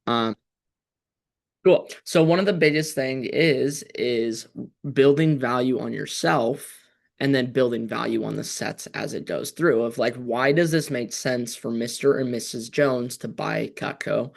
Um, Cool. So one of the biggest thing is building value on yourself and then building value on the sets as it goes through of like why does this make sense for Mr. and Mrs. Jones to buy Cutco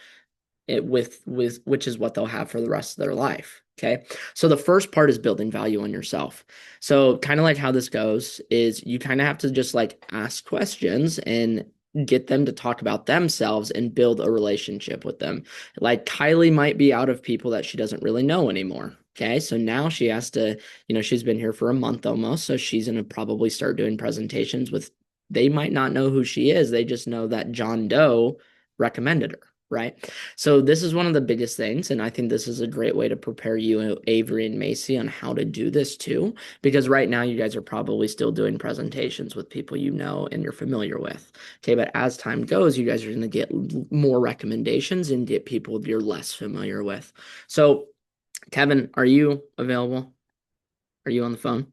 with which is what they'll have for the rest of their life. Okay. So the first part is building value on yourself. So kind of like how this goes is you kind of have to just like ask questions and get them to talk about themselves and build a relationship with them. Like Kylie might be out of people that she doesn't really know anymore. Okay. So now she has to, she's been here for a month almost. So she's going to probably start doing presentations with, they might not know who she is. They just know that John Doe recommended her. Right. So this is one of the biggest things, and I think this is a great way to prepare you, Avery and Macy, on how to do this too, because right now you guys are probably still doing presentations with people you know and you're familiar with. Okay, but as time goes, you guys are going to get more recommendations and get people you're less familiar with. So, Kevin, are you available? Are you on the phone?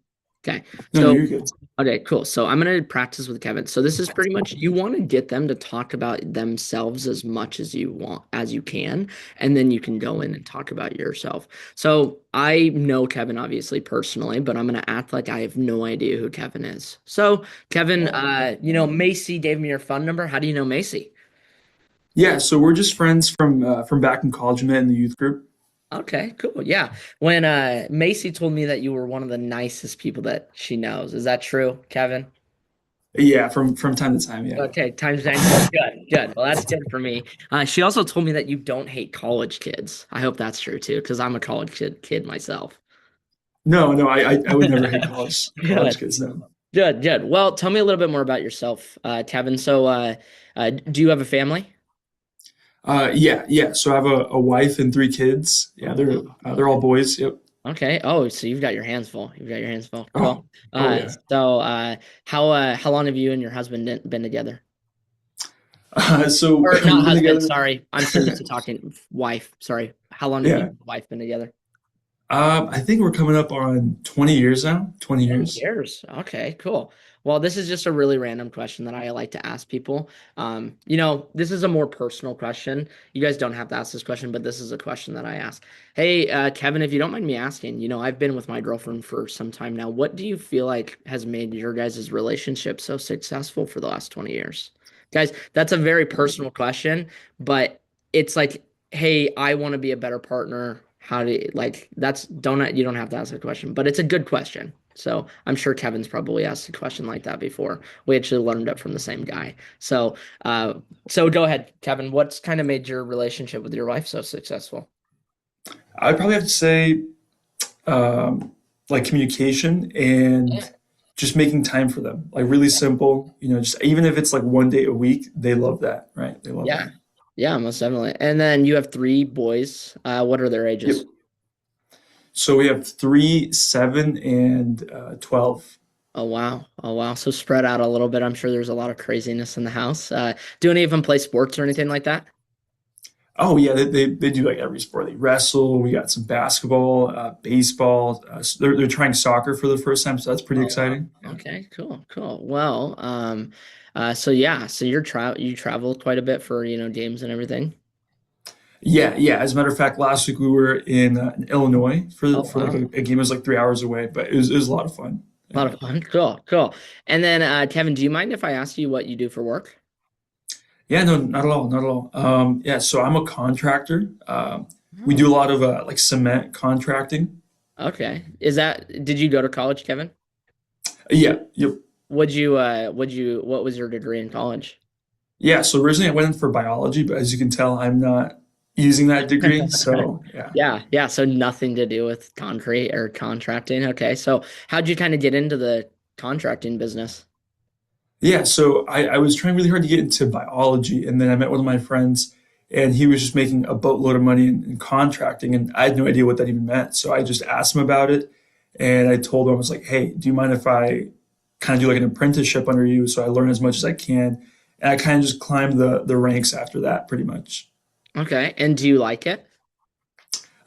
Okay. No, no, So, you're good. okay, cool. So I'm going to practice with Kevin. So this is pretty much you want to get them to talk about themselves as much as you want, as you can, and then you can go in and talk about yourself. So I know Kevin obviously personally, but I'm going to act like I have no idea who Kevin is. So Kevin, Macy gave me your phone number. How do you know Macy? Yeah, so we're just friends from back in college. We met in the youth group. Okay, cool. Yeah. When Macy told me that you were one of the nicest people that she knows. Is that true, Kevin? Yeah, from time to time. Yeah. Okay, times 9. Good, good. Well, that's good for me. She also told me that you don't hate college kids. I hope that's true too, because I'm a college kid myself. No, no, I would never hate college Good, kids. No. good, good. Well, tell me a little bit more about yourself, Kevin. So, do you have a family? Yeah, yeah. So I have a wife and three kids. Yeah, Oh, wow. they're all Okay. boys. Yep. Okay. Oh, so you've got your hands full. You've got your hands full. Cool. Oh, oh Uh, yeah. so, how long have you and your husband been together? So Or we've not been husband, together. sorry. I'm so used to talking wife. Sorry. How long have you Yeah. and your wife been together? I think we're coming up on 20 years now. 20 20 years. years. Okay, cool. Well, this is just a really random question that I like to ask people. This is a more personal question. You guys don't have to ask this question, but this is a question that I ask. Hey, Kevin, if you don't mind me asking, I've been with my girlfriend for some time now. What do you feel like has made your guys' relationship so successful for the last 20 years? Guys, that's a very personal question, but it's like, hey, I want to be a better partner. How do you like that's don't you don't have to ask a question, but it's a good question. So I'm sure Kevin's probably asked a question like that before. We actually learned it from the same guy. So go ahead, Kevin. What's kind of made your relationship with your wife so successful? I'd probably have to say um, like communication Yeah. and just making time for them. Like really simple, just even if it's like one day a week, they love that, right? They love Yeah. that. Yeah, most definitely. And then you have three boys. What are their Yep. ages? So we have 3, 7, and 12. Oh wow. Oh wow. So spread out a little bit. I'm sure there's a lot of craziness in the house. Do any of them play sports or anything like that? Oh yeah, they do like every sport. They wrestle. We got some basketball, baseball. They're trying soccer for the first time, so that's pretty Oh wow. exciting. Yeah. Okay, cool, cool. Well, so yeah, so you travel quite a bit for, games and everything. Yeah, yeah. As a matter of fact, last week we were in Illinois Oh for like wow. a game that was like 3 hours away, but it was a lot of fun. A lot of fun. Cool, cool. And then Kevin, do you mind if I ask you what you do for work? Yeah, no, not at all, not at all. Yeah, so I'm a contractor. We Oh, do a lot of like cement contracting. okay. Did you go to college, Kevin? Yeah, yep. What was your degree in college? Yeah, so originally I went in for biology, but as you can tell, I'm not using that degree. So yeah. Yeah, yeah. So nothing to do with concrete or contracting. Okay. So how'd you kind of get into the contracting business? Yeah, so I was trying really hard to get into biology, and then I met one of my friends, and he was just making a boatload of money in contracting, and I had no idea what that even meant. So I just asked him about it, and I told him, I was like, hey, do you mind if I kind of do like an apprenticeship under you so I learn as much as I can? And I kind of just climbed the ranks after that, pretty much. Okay. And do you like it?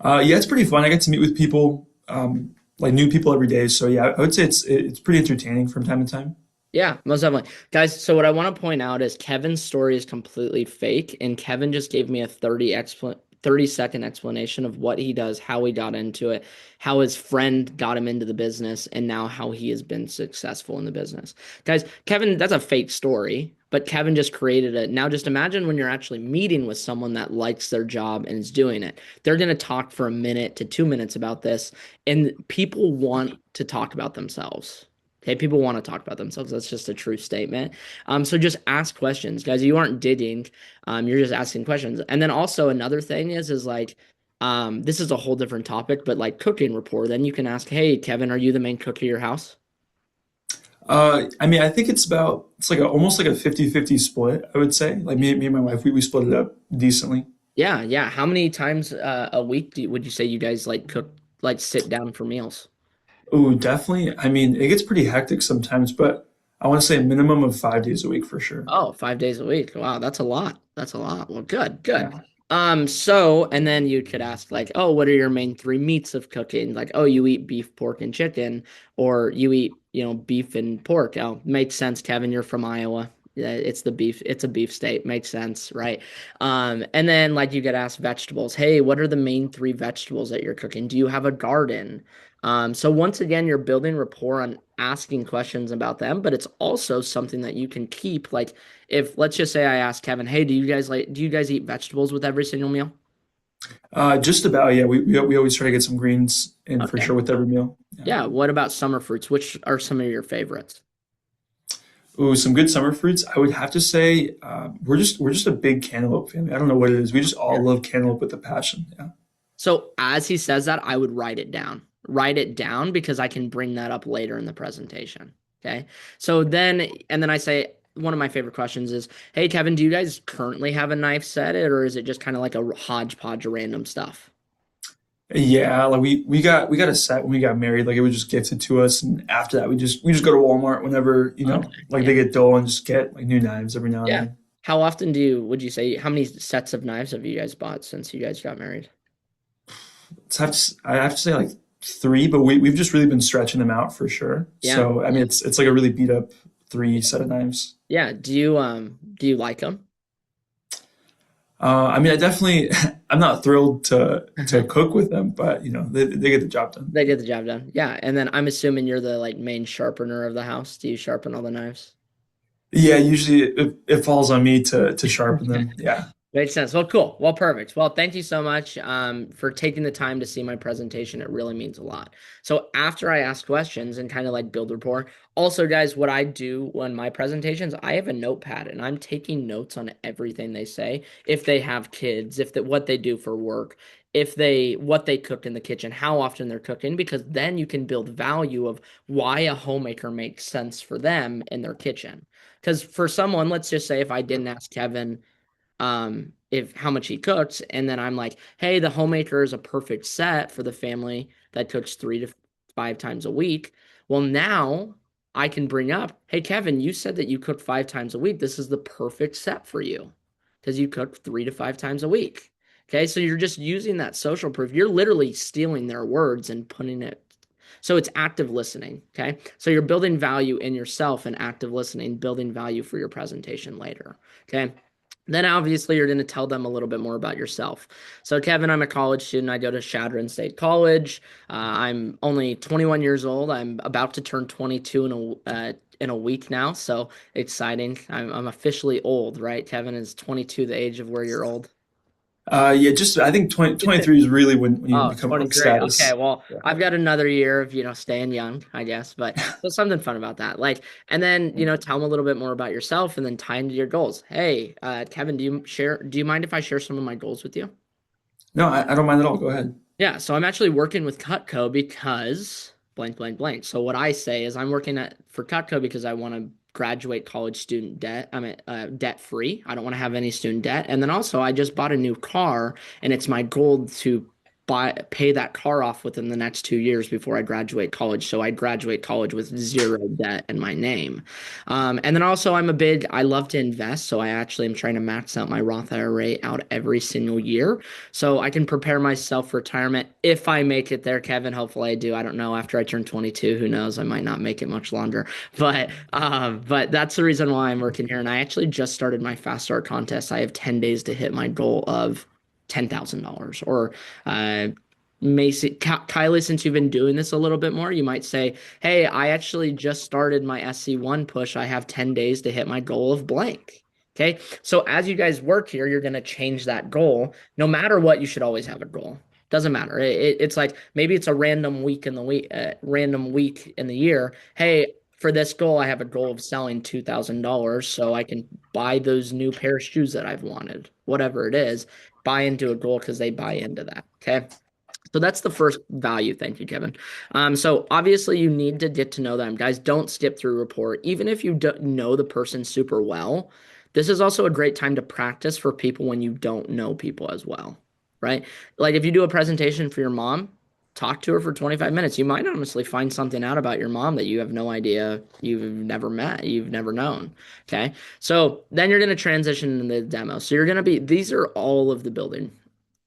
Yeah, it's pretty fun. I get to meet with people, like new people every day. So yeah, I would say it's pretty entertaining from time to time. Yeah, most definitely. Guys, so what I want to point out is Kevin's story is completely fake, and Kevin just gave me a 30-second explanation of what he does, how he got into it, how his friend got him into the business, and now how he has been successful in the business. Guys, Kevin, that's a fake story, but Kevin just created it. Now just imagine when you're actually meeting with someone that likes their job and is doing it. They're going to talk for a minute to 2 minutes about this, and people want to talk about themselves. Okay, people want to talk about themselves. That's just a true statement. So just ask questions, guys. You aren't digging. You're just asking questions. And then also another thing is like, this is a whole different topic, but like cooking rapport. Then you can ask, hey, Kevin, are you the main cook of your house? I mean, I think it's like almost like a 50-50 split, I would say. Like me and my wife, we split it up decently. Yeah, yeah. How many times a week would you say you guys like cook, like sit down for meals? Oh, definitely. I mean, it gets pretty hectic sometimes, but I want to say a minimum of 5 days a week for sure. Oh, 5 days a week. Wow, that's a lot. That's a lot. Well, good, good. Yeah. So, and then you could ask like, oh, what are your main three meats of cooking? Like, oh, you eat beef, pork, and chicken, or you eat, beef and pork. Oh, makes sense, Kevin. You're from Iowa. Yeah, it's the beef. It's a beef state. Makes sense, right? And then like you could ask vegetables. Hey, what are the main three vegetables that you're cooking? Do you have a garden? So once again, you're building rapport on asking questions about them, but it's also something that you can keep. Like if let's just say I ask Kevin, hey, do you guys eat vegetables with every single meal? Just about, yeah. We always try to get some greens in for Okay. sure with every meal. Yeah. Yeah. What about summer fruits? Which are some of your favorites? Ooh, some good summer fruits. I would have to say we're just a big cantaloupe family. I don't know what it is. We just all love cantaloupe with a passion. Yeah. So as he says that, I would write it down. Write it down because I can bring that up later in the presentation. Okay. And then I say, one of my favorite questions is, hey, Kevin, do you guys currently have a knife set it, or is it just kind of like a hodgepodge of random stuff? Yeah, like we got a set when we got married. Like it was just gifted to us, and after that, we just go to Walmart whenever Okay. like Yeah. they get dull and just get like new knives every now and Yeah. then. How often would you say, how many sets of knives have you guys bought since you guys got married? I have to say like three, but we've just really been stretching them out for sure. Yeah. So I mean, it's like a really beat up three set of knives. Yeah. Do you like them? I mean, I definitely I'm not thrilled to cook with them, but they get the job done. They get the job done. Yeah. And then I'm assuming you're the like main sharpener of the house. Do you sharpen all the knives? Yeah, usually it falls on me to sharpen them. Yeah. Makes sense. Well, cool. Well, perfect. Well, thank you so much for taking the time to see my presentation. It really means a lot. So after I ask questions and kind of like build rapport, also, guys, what I do when my presentations, I have a notepad and I'm taking notes on everything they say. If they have kids, what they do for work, what they cook in the kitchen, how often they're cooking, because then you can build value of why a homemaker makes sense for them in their kitchen. Because for someone, let's just say if I didn't ask Kevin if how much he cooks, and then I'm like, hey, the homemaker is a perfect set for the family that cooks 3 to 5 times a week. Well, now I can bring up, hey, Kevin, you said that you cook 5 times a week. This is the perfect set for you because you cook 3 to 5 times a week. Okay, so you're just using that social proof. You're literally stealing their words and putting it. So it's active listening. Okay, so you're building value in yourself and active listening, building value for your presentation later. Okay. Then obviously you're going to tell them a little bit more about yourself. So Kevin, I'm a college student. I go to Chadron State College. I'm only 21 years old. I'm about to turn 22 in a week now. So exciting. I'm officially old, right? Kevin is 22, the age of where you're old. Yeah, just I think 2023 is really when you Oh, become of 23. Okay, status. well, Yeah. I've got another year of, staying young, I guess, but there's something fun about that. Like, and then, tell them a little bit more about yourself and then tie into your goals. Hey, Kevin, do you mind if I share some of my goals with you? No, I don't mind at all. Go ahead. Yeah, so I'm actually working with Cutco because blank, blank, blank. So what I say is I'm working for Cutco because I want to graduate college student debt. I mean, debt free. I don't want to have any student debt. And then also, I just bought a new car, and it's my goal to pay that car off within the next 2 years before I graduate college. So I graduate college with zero debt in my name. And then also I love to invest. So I actually am trying to max out my Roth IRA out every single year. So I can prepare myself for retirement if I make it there, Kevin. Hopefully I do. I don't know. After I turn 22, who knows? I might not make it much longer. But that's the reason why I'm working here. And I actually just started my Fast Start contest. I have 10 days to hit my goal of $10,000. Or Macy, Kylie, since you've been doing this a little bit more, you might say, "Hey, I actually just started my SC1 push. I have 10 days to hit my goal of blank." Okay. So as you guys work here, you're going to change that goal. No matter what, you should always have a goal. Doesn't matter. It's like maybe it's a random week in the year. Hey, for this goal, I have a goal of selling $2,000 so I can buy those new pair of shoes that I've wanted, whatever it is. Buy into a goal because they buy into that. Okay. So that's the first value. Thank you, Kevin. So obviously you need to get to know them. Guys, don't skip through rapport. Even if you don't know the person super well, this is also a great time to practice for people when you don't know people as well, right? Like if you do a presentation for your mom, talk to her for 25 minutes. You might honestly find something out about your mom that you have no idea, you've never met, you've never known. Okay. So then you're going to transition into the demo. So these are all of the building,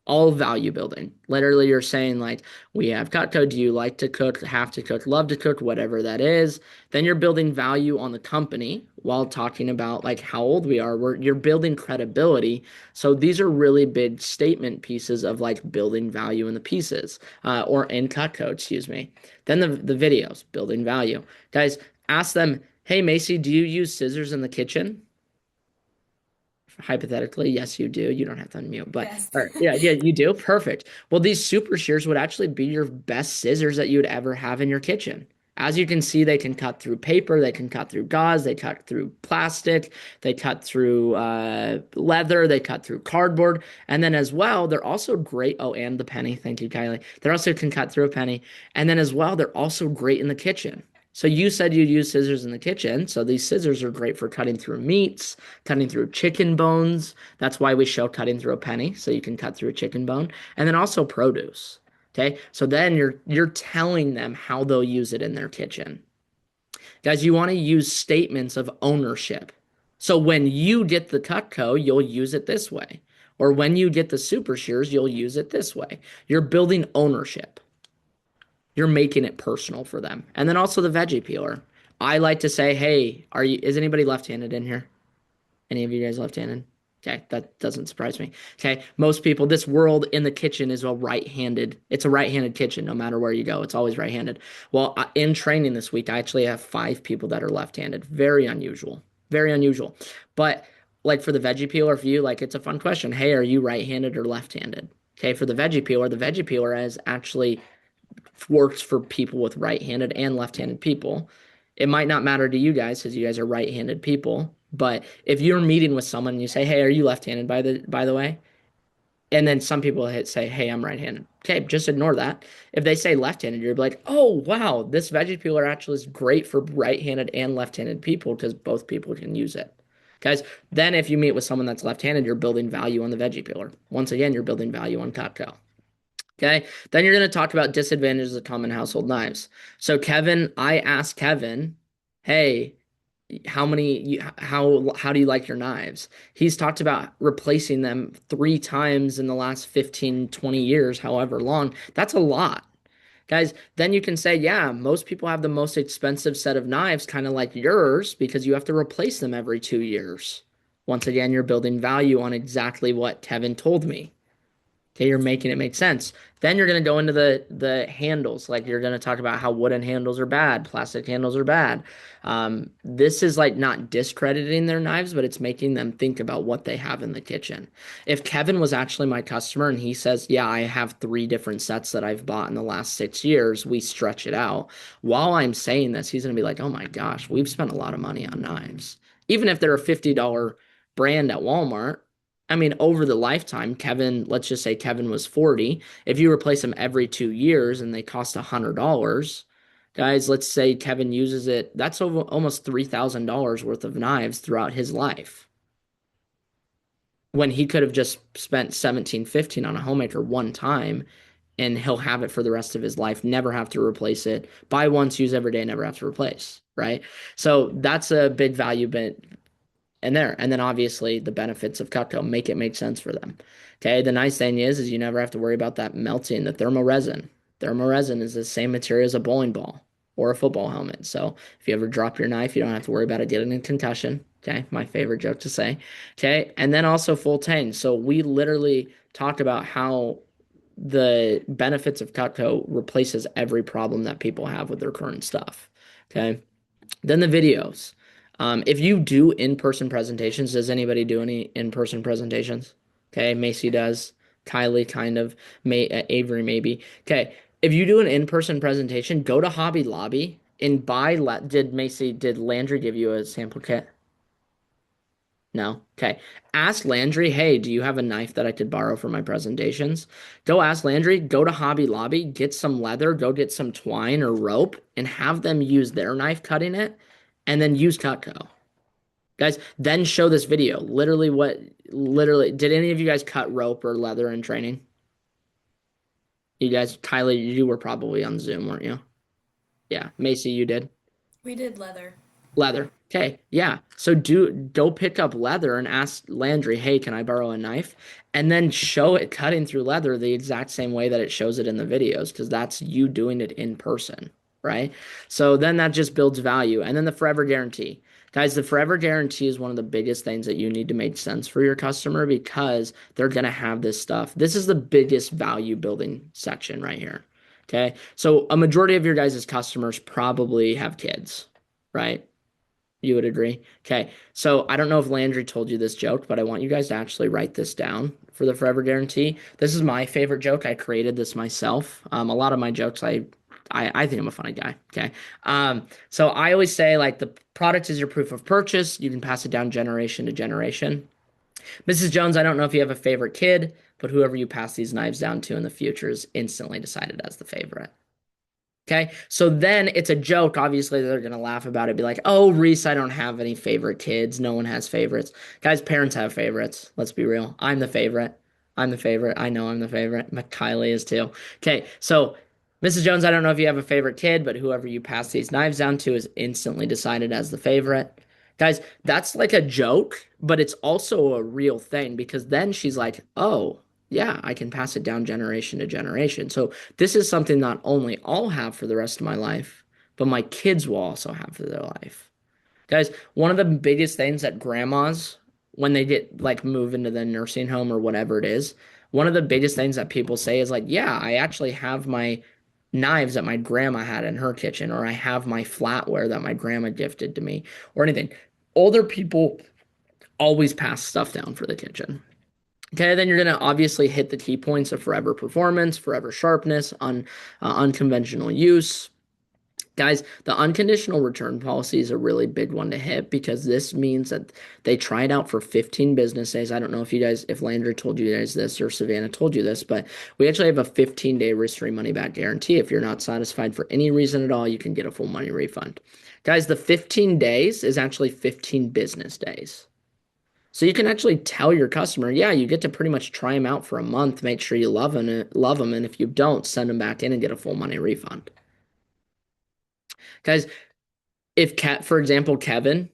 all value building. Literally, you're saying like, we have Cutco. Do you like to cook, have to cook, love to cook, whatever that is? Then you're building value on the company while talking about like how old we are. You're building credibility. So these are really big statement pieces of like building value in the pieces, or in Cutco, excuse me. Then the videos, building value. Guys, ask them, "Hey, Macy, do you use scissors in the kitchen?" Hypothetically, yes, you do. You don't have to unmute, but Yes. or, yeah, you do. Perfect. Well, these super shears would actually be your best scissors that you would ever have in your kitchen. As you can see, they can cut through paper, they can cut through gauze, they cut through plastic, they cut through leather, they cut through cardboard, and then as well, they're also great. Oh, and the penny. Thank you, Kylie. They also can cut through a penny, and then as well, they're also great in the kitchen. So you said you'd use scissors in the kitchen, so these scissors are great for cutting through meats, cutting through chicken bones. That's why we show cutting through a penny, so you can cut through a chicken bone, and then also produce. Okay, so then you're telling them how they'll use it in their kitchen. Guys, you want to use statements of ownership. So when you get the Cutco, you'll use it this way. Or when you get the Super Shears, you'll use it this way. You're building ownership. You're making it personal for them. And then also the veggie peeler. I like to say, "Hey, is anybody left-handed in here? Any of you guys left-handed?" Okay, that doesn't surprise me. Okay, most people, this world in the kitchen is it's a right-handed kitchen no matter where you go. It's always right-handed. Well, in training this week, I actually have 5 people that are left-handed. Very unusual. Very unusual. But like for the veggie peeler, for you, like it's a fun question. "Hey, are you right-handed or left-handed?" Okay, for the veggie peeler is actually works for people with right-handed and left-handed people. It might not matter to you guys because you guys are right-handed people, but if you're meeting with someone and you say, "Hey, are you left-handed by the way?" And then some people say, "Hey, I'm right-handed." Okay, just ignore that. If they say left-handed, you're like, "Oh, wow, this veggie peeler actually is great for right-handed and left-handed people because both people can use it." Guys, then if you meet with someone that's left-handed, you're building value on the veggie peeler. Once again, you're building value on Cutco. Okay. Then you're going to talk about disadvantages of common household knives. So I asked Kevin, "Hey, how do you like your knives?" He's talked about replacing them 3 times in the last 15, 20 years, however long. That's a lot. Guys, then you can say, "Yeah, most people have the most expensive set of knives, kind of like yours, because you have to replace them every 2 years." Once again, you're building value on exactly what Kevin told me. Okay, you're making it make sense. Then you're going to go into the handles. Like you're going to talk about how wooden handles are bad, plastic handles are bad. This is like not discrediting their knives, but it's making them think about what they have in the kitchen. If Kevin was actually my customer and he says, "Yeah, I have 3 different sets that I've bought in the last 6 years," we stretch it out. While I'm saying this, he's going to be like, "Oh my gosh, we've spent a lot of money on knives." Even if they're a $50 brand at Walmart, I mean, over the lifetime, let's just say Kevin was 40. If you replace them every 2 years and they cost $100, guys, let's say Kevin uses it, that's over almost $3,000 worth of knives throughout his life. When he could have just spent 17, 15 on a homemaker one time and he'll have it for the rest of his life, never have to replace it. Buy once, use every day, never have to replace, right? So that's a big value bit in there. And then obviously the benefits of Cutco make it make sense for them. Okay, the nice thing is you never have to worry about that melting. The thermoresin. Thermoresin is the same material as a bowling ball or a football helmet. So if you ever drop your knife, you don't have to worry about it getting a concussion. Okay, my favorite joke to say. Okay, and then also full tang. So we literally talked about how the benefits of Cutco replaces every problem that people have with their current stuff. Okay. Then the videos. If you do in-person presentations, does anybody do any in-person presentations? Okay, Macy does. Kylie kind of. Avery maybe. Okay, if you do an in-person presentation, go to Hobby Lobby and buy. Did Landry give you a sample kit? No. Okay. Ask Landry, hey, do you have a knife that I could borrow for my presentations? Go ask Landry, go to Hobby Lobby, get some leather, go get some twine or rope, and have them use their knife cutting it, and then use Cutco. Guys, then show this video. Literally, did any of you guys cut rope or leather in training? You guys, Tyler, you were probably on Zoom, weren't you? Yeah. Macy, you did. We did leather. Leather. Okay, yeah. So go pick up leather and ask Landry, hey, can I borrow a knife? And then show it cutting through leather the exact same way that it shows it in the videos, because that's you doing it in person, right? So then that just builds value. And then the forever guarantee. Guys, the forever guarantee is one of the biggest things that you need to make sense for your customer because they're going to have this stuff. This is the biggest value building section right here. Okay. So a majority of your guys' customers probably have kids, right? You would agree. Okay. So I don't know if Landry told you this joke, but I want you guys to actually write this down for the forever guarantee. This is my favorite joke. I created this myself. A lot of my jokes, I think I'm a funny guy. Okay. So I always say like the product is your proof of purchase. You can pass it down generation to generation. Mrs. Jones, I don't know if you have a favorite kid, but whoever you pass these knives down to in the future is instantly decided as the favorite. Okay, so then it's a joke. Obviously, they're gonna laugh about it, be like, "Oh, Reese, I don't have any favorite kids. No one has favorites." Guys, parents have favorites. Let's be real. I'm the favorite. I'm the favorite. I know I'm the favorite. Kylie is too. Okay, so Mrs. Jones, I don't know if you have a favorite kid, but whoever you pass these knives down to is instantly decided as the favorite. Guys, that's like a joke, but it's also a real thing because then she's like, "Oh, yeah, I can pass it down generation to generation." So this is something not only I'll have for the rest of my life, but my kids will also have for their life. Guys, one of the biggest things that grandmas, when they get like move into the nursing home or whatever it is, one of the biggest things that people say is like, yeah, I actually have my knives that my grandma had in her kitchen, or I have my flatware that my grandma gifted to me, or anything. Older people always pass stuff down for the kitchen. Okay, then you're going to obviously hit the key points of forever performance, forever sharpness, unconventional use. Guys, the unconditional return policy is a really big one to hit because this means that they try it out for 15 business days. I don't know if you guys, if Landry told you guys this or Savannah told you this, but we actually have a 15-day risk-free money-back guarantee. If you're not satisfied for any reason at all, you can get a full money refund. Guys, the 15 days is actually 15 business days. So you can actually tell your customer, yeah, you get to pretty much try them out for a month, make sure you love them, and if you don't, send them back in and get a full money refund. Guys, if for example, Kevin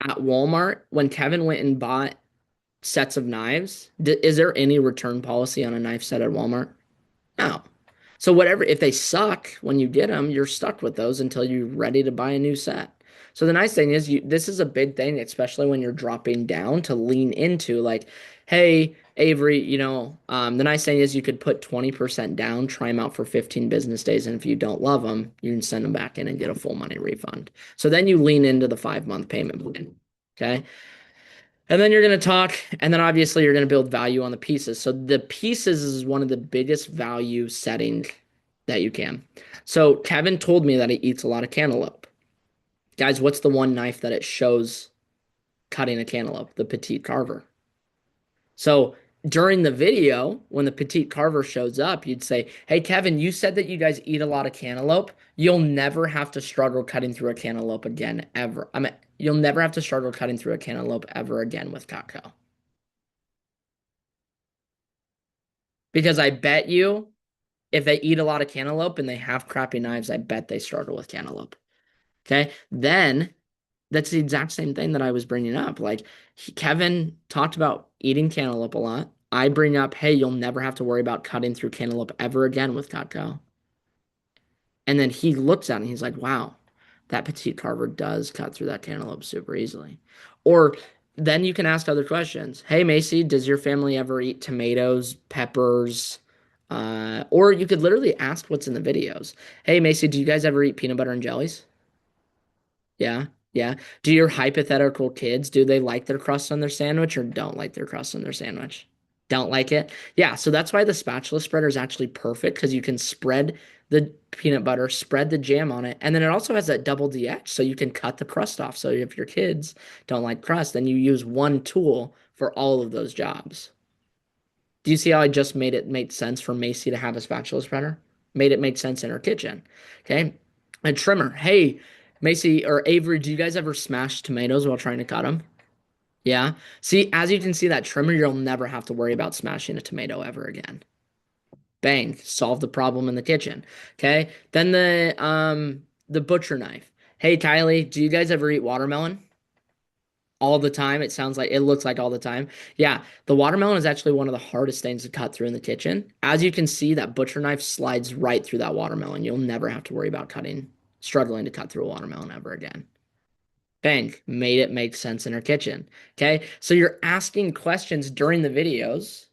at Walmart, when Kevin went and bought sets of knives, is there any return policy on a knife set at Walmart? No. So whatever, if they suck when you get them, you're stuck with those until you're ready to buy a new set. So the nice thing is this is a big thing, especially when you're dropping down to lean into like, hey, Avery, the nice thing is you could put 20% down, try them out for 15 business days, and if you don't love them, you can send them back in and get a full money refund. So then you lean into the 5-month payment plan. Okay. And then you're going to talk, and then obviously you're going to build value on the pieces. So the pieces is one of the biggest value setting that you can. So Kevin told me that he eats a lot of cantaloupe. Guys, what's the one knife that it shows cutting a cantaloupe? The Petite Carver. So during the video, when the Petite Carver shows up, you'd say, hey, Kevin, you said that you guys eat a lot of cantaloupe. You'll never have to struggle cutting through a cantaloupe again, ever. You'll never have to struggle cutting through a cantaloupe ever again with Cutco. Because I bet you If they eat a lot of cantaloupe and they have crappy knives, I bet they struggle with cantaloupe. Okay. Then that's the exact same thing that I was bringing up. Like Kevin talked about eating cantaloupe a lot. I bring up, hey, you'll never have to worry about cutting through cantaloupe ever again with Cutco. And then he looks at it and he's like, wow, that petite carver does cut through that cantaloupe super easily. Or then you can ask other questions. Hey, Macy, does your family ever eat tomatoes, peppers? Or you could literally ask what's in the videos. Hey, Macy, do you guys ever eat peanut butter and jellies? Yeah, yeah. Do your hypothetical kids, do they like their crust on their sandwich or don't like their crust on their sandwich? Don't like it? Yeah, so that's why the spatula spreader is actually perfect because you can spread the peanut butter, spread the jam on it, and then it also has that double D edge, so you can cut the crust off. So if your kids don't like crust, then you use one tool for all of those jobs. Do you see how I just made it make sense for Macy to have a spatula spreader? Made it make sense in her kitchen. Okay. A trimmer. Hey, Macy or Avery, do you guys ever smash tomatoes while trying to cut them? Yeah. See, as you can see, that trimmer, you'll never have to worry about smashing a tomato ever again. Bang, solve the problem in the kitchen. Okay. Then the butcher knife. Hey, Kylie, do you guys ever eat watermelon? All the time. It sounds like it looks like all the time. Yeah, the watermelon is actually one of the hardest things to cut through in the kitchen. As you can see, that butcher knife slides right through that watermelon. You'll never have to worry about struggling to cut through a watermelon ever again. Bang, made it make sense in her kitchen. Okay, so you're asking questions during the videos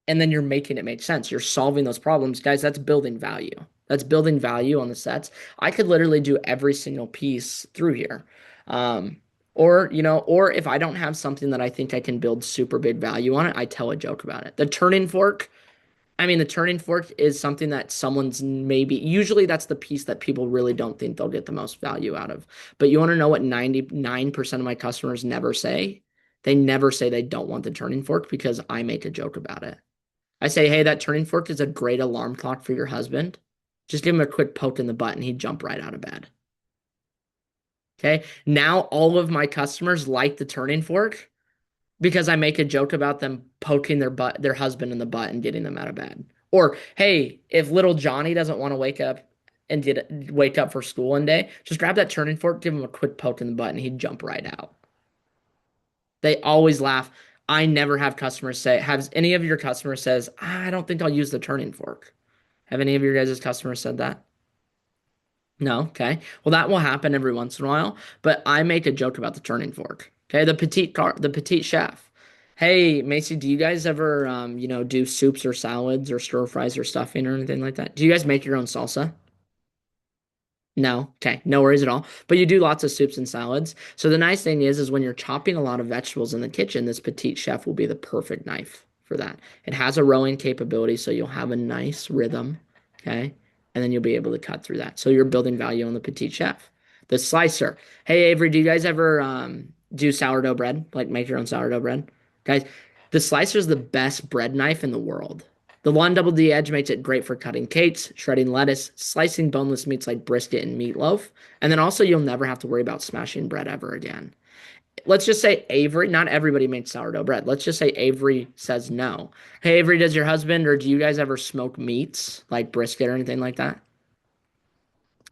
and then you're making it make sense. You're solving those problems. Guys, that's building value. That's building value on the sets. I could literally do every single piece through here. Um, or if I don't have something that I think I can build super big value on it, I tell a joke about it. The turning fork is something that someone's usually that's the piece that people really don't think they'll get the most value out of. But you want to know what 99% of my customers never say? They never say they don't want the turning fork because I make a joke about it. I say, hey, that turning fork is a great alarm clock for your husband. Just give him a quick poke in the butt and he'd jump right out of bed. Okay. Now all of my customers like the turning fork because I make a joke about them poking their husband in the butt and getting them out of bed. Or, hey, if little Johnny doesn't want to wake up for school one day, just grab that turning fork, give him a quick poke in the butt, and he'd jump right out. They always laugh. I never have customers say, has any of your customers says, I don't think I'll use the turning fork. Have any of your guys' customers said that? No? Okay. Well, that will happen every once in a while, but I make a joke about the turning fork. Okay. The petite chef. Hey, Macy, do you guys ever, do soups or salads or stir fries or stuffing or anything like that? Do you guys make your own salsa? No. Okay. No worries at all. But you do lots of soups and salads. So the nice thing is when you're chopping a lot of vegetables in the kitchen, this petite chef will be the perfect knife for that. It has a rowing capability, so you'll have a nice rhythm. Okay. And then you'll be able to cut through that. So you're building value on the petite chef. The slicer. Hey, Avery, do you guys ever do sourdough bread? Like make your own sourdough bread? Guys, the slicer is the best bread knife in the world. The long double D edge makes it great for cutting cakes, shredding lettuce, slicing boneless meats like brisket and meatloaf. And then also, you'll never have to worry about smashing bread ever again. Let's just say Avery, not everybody makes sourdough bread. Let's just say Avery says no. Hey, Avery, does your husband or do you guys ever smoke meats like brisket or anything like that?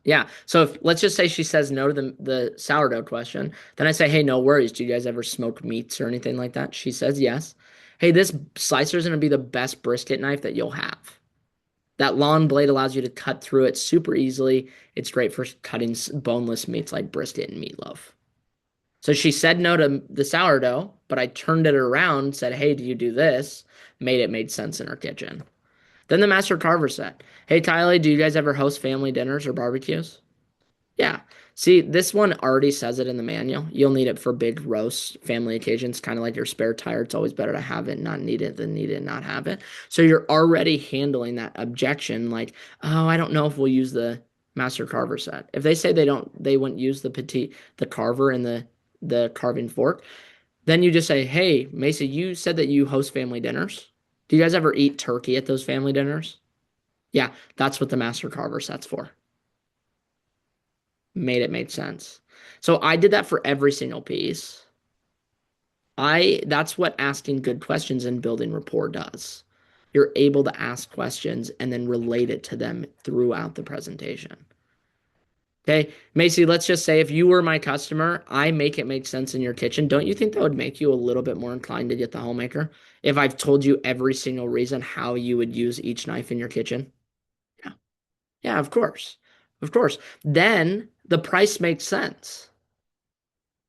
Yeah. So if let's just say she says no to the sourdough question, then I say, hey, no worries. Do you guys ever smoke meats or anything like that? She says yes. Hey, this slicer is going to be the best brisket knife that you'll have. That long blade allows you to cut through it super easily. It's great for cutting boneless meats like brisket and meatloaf. So she said no to the sourdough, but I turned it around, said, hey, do you do this? Made sense in her kitchen. Then the Master Carver set. Hey, Kylie, do you guys ever host family dinners or barbecues? Yeah. See, this one already says it in the manual. You'll need it for big roasts, family occasions, kind of like your spare tire. It's always better to have it, not need it, than need it, and not have it. So you're already handling that objection, like, oh, I don't know if we'll use the Master Carver set. If they say they wouldn't use the carver and the carving fork, then you just say, hey, Macy, you said that you host family dinners. Do you guys ever eat turkey at those family dinners? Yeah, that's what the Master Carver set's for. Made sense. So I did that for every single piece. That's what asking good questions and building rapport does. you're able to ask questions and then relate it to them throughout the presentation. Okay, Macy, let's just say if you were my customer, I make it make sense in your kitchen. Don't you think that would make you a little bit more inclined to get the homemaker if I've told you every single reason how you would use each knife in your kitchen? Yeah. Yeah, of course. Of course. Then the price makes sense.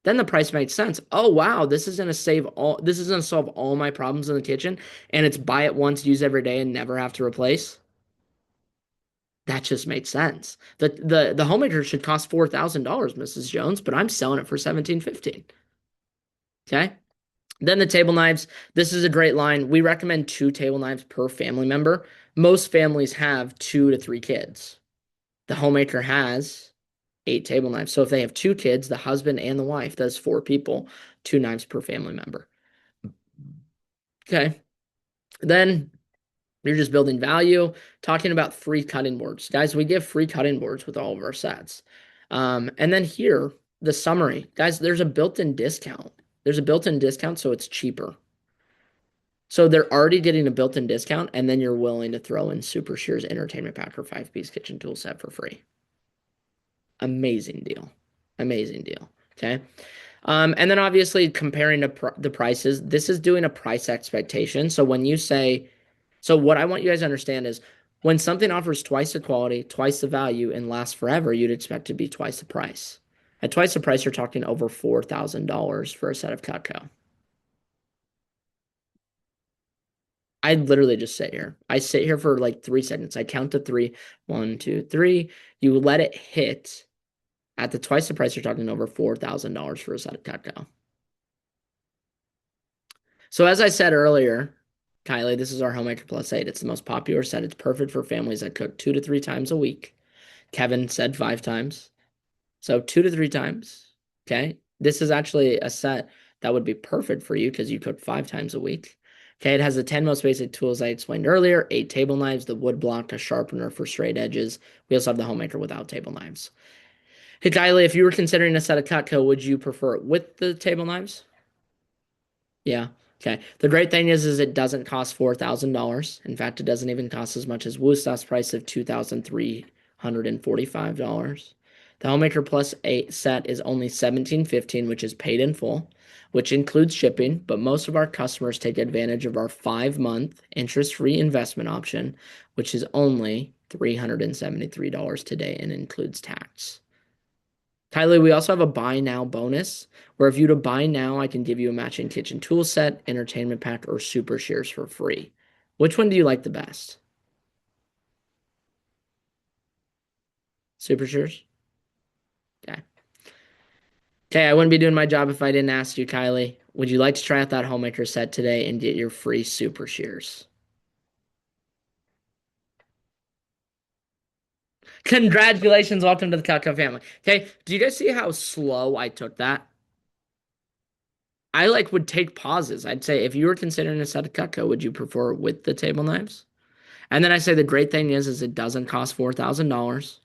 Then the price makes sense. Oh wow, this is gonna solve all my problems in the kitchen, and it's buy it once, use every day, and never have to replace. That just makes sense. The homemaker should cost $4,000, Mrs. Jones, but I'm selling it for 17.15. Okay. Then the table knives. This is a great line. We recommend 2 table knives per family member. Most families have 2 to 3 kids. The homemaker has 8 table knives. So if they have 2 kids, the husband and the wife, that's 4 people, 2 knives per family member. Okay. Then you're just building value. Talking about free cutting boards. Guys, we give free cutting boards with all of our sets. And then here, the summary. Guys, there's a built-in discount. There's a built-in discount, so it's cheaper. So they're already getting a built-in discount, and then you're willing to throw in Super Shears Entertainment Pack or 5-piece kitchen tool set for free. Amazing deal. Amazing deal. Okay. And then obviously comparing the prices, this is doing a price expectation. So when you say, so what I want you guys to understand is when something offers twice the quality, twice the value, and lasts forever, you'd expect it to be twice the price. At twice the price, you're talking over $4,000 for a set of Cutco. I literally just sit here. I sit here for like 3 seconds. I count to three. 1, 2, 3. You let it hit. At the twice the price, you're talking over $4,000 for a set of Cutco. So as I said earlier, Kylie, this is our Homemaker Plus 8. It's the most popular set. It's perfect for families that cook 2 to 3 times a week. Kevin said 5 times. So 2 to 3 times. Okay. This is actually a set that would be perfect for you because you cook 5 times a week. Okay. It has the 10 most basic tools I explained earlier, 8 table knives, the wood block, a sharpener for straight edges. We also have the Homemaker without table knives. Hey, Kylie, if you were considering a set of Cutco, would you prefer it with the table knives? Yeah. Okay. The great thing is it doesn't cost $4,000. In fact, it doesn't even cost as much as Woostop's price of $2,345. The Homemaker Plus 8 set is only $17.15, which is paid in full, which includes shipping, but most of our customers take advantage of our 5-month interest-free investment option, which is only $373 today and includes tax. Kylie, we also have a buy now bonus where if you to buy now, I can give you a matching kitchen tool set, entertainment pack, or Super Shears for free. Which one do you like the best? Super Shears? Okay. Okay, I wouldn't be doing my job if I didn't ask you, Kylie. Would you like to try out that homemaker set today and get your free Super Shears? Congratulations, welcome to the Cutco family. Okay, do you guys see how slow I took that? I like would take pauses. I'd say if you were considering a set of Cutco, would you prefer with the table knives? And then I say the great thing is it doesn't cost $4,000.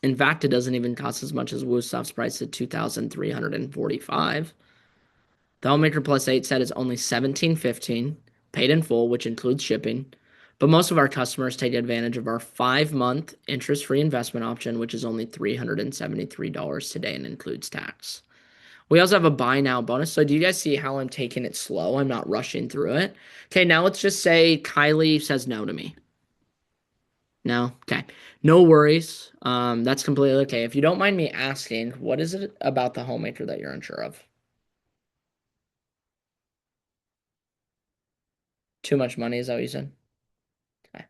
In fact, it doesn't even cost as much as Woostop's price at $2,345. The Homemaker Plus 8 set is only $17.15, paid in full, which includes shipping. But most of our customers take advantage of our 5-month interest-free investment option, which is only $373 today and includes tax. We also have a buy now bonus. So do you guys see how I'm taking it slow? I'm not rushing through it. Okay, now let's just say Kylie says no to me. No? Okay. No worries. That's completely okay. If you don't mind me asking, what is it about the homemaker that you're unsure of? Too much money, is that what you said? Okay.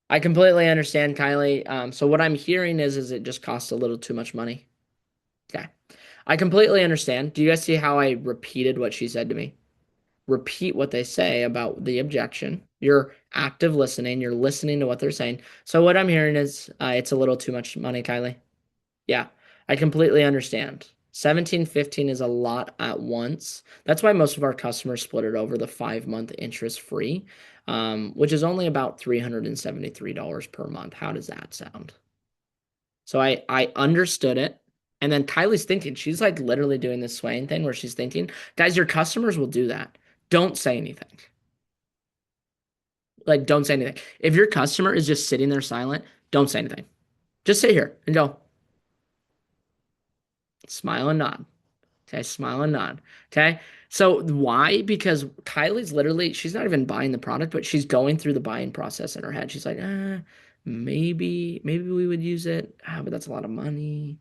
I completely understand, Kylie. So what I'm hearing is it just costs a little too much money. Okay. I completely understand. Do you guys see how I repeated what she said to me? Repeat what they say about the objection. You're active listening. You're listening to what they're saying. So what I'm hearing is it's a little too much money, Kylie. Yeah, I completely understand. 17.15 is a lot at once. That's why most of our customers split it over the 5-month interest free, which is only about $373 per month. How does that sound? So I understood it. And then Kylie's thinking, she's like literally doing this swaying thing where she's thinking, guys, your customers will do that. Don't say anything. Like, don't say anything. If your customer is just sitting there silent, don't say anything. Just sit here and go, smile and nod. Okay, smile and nod. Okay. So why? Because Kylie's literally, she's not even buying the product, but she's going through the buying process in her head. She's like, maybe we would use it. But that's a lot of money.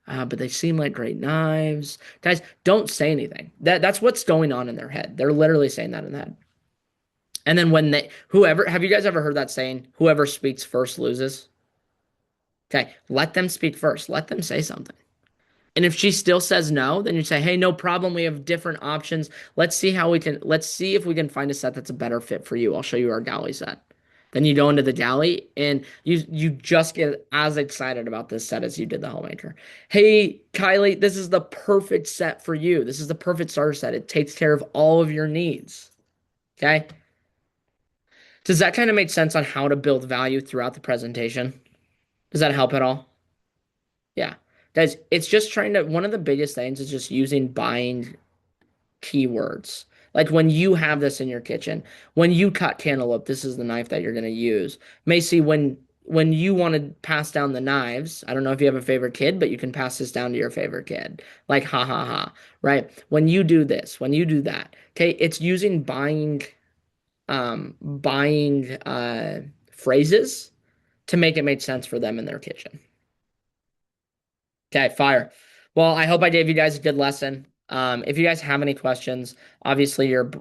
But they seem like great knives. Guys, don't say anything. That's what's going on in their head. They're literally saying that in their head. And then when whoever, have you guys ever heard that saying, whoever speaks first loses? Okay, let them speak first. Let them say something. And if she still says no, then you say, "Hey, no problem. We have different options. Let's see if we can find a set that's a better fit for you. I'll show you our galley set." Then you go into the galley and you just get as excited about this set as you did the homemaker. "Hey, Kylie, this is the perfect set for you. This is the perfect starter set. It takes care of all of your needs." Okay? Does that kind of make sense on how to build value throughout the presentation? Does that help at all? Yeah. Guys, it's just trying to, one of the biggest things is just using buying keywords. Like when you have this in your kitchen, when you cut cantaloupe, this is the knife that you're going to use. Macy, when you want to pass down the knives, I don't know if you have a favorite kid, but you can pass this down to your favorite kid. Like ha ha ha, right? When you do this, when you do that, okay, it's using buying phrases to make it make sense for them in their kitchen. Okay, fire. Well, I hope I gave you guys a good lesson. If you guys have any questions, obviously you're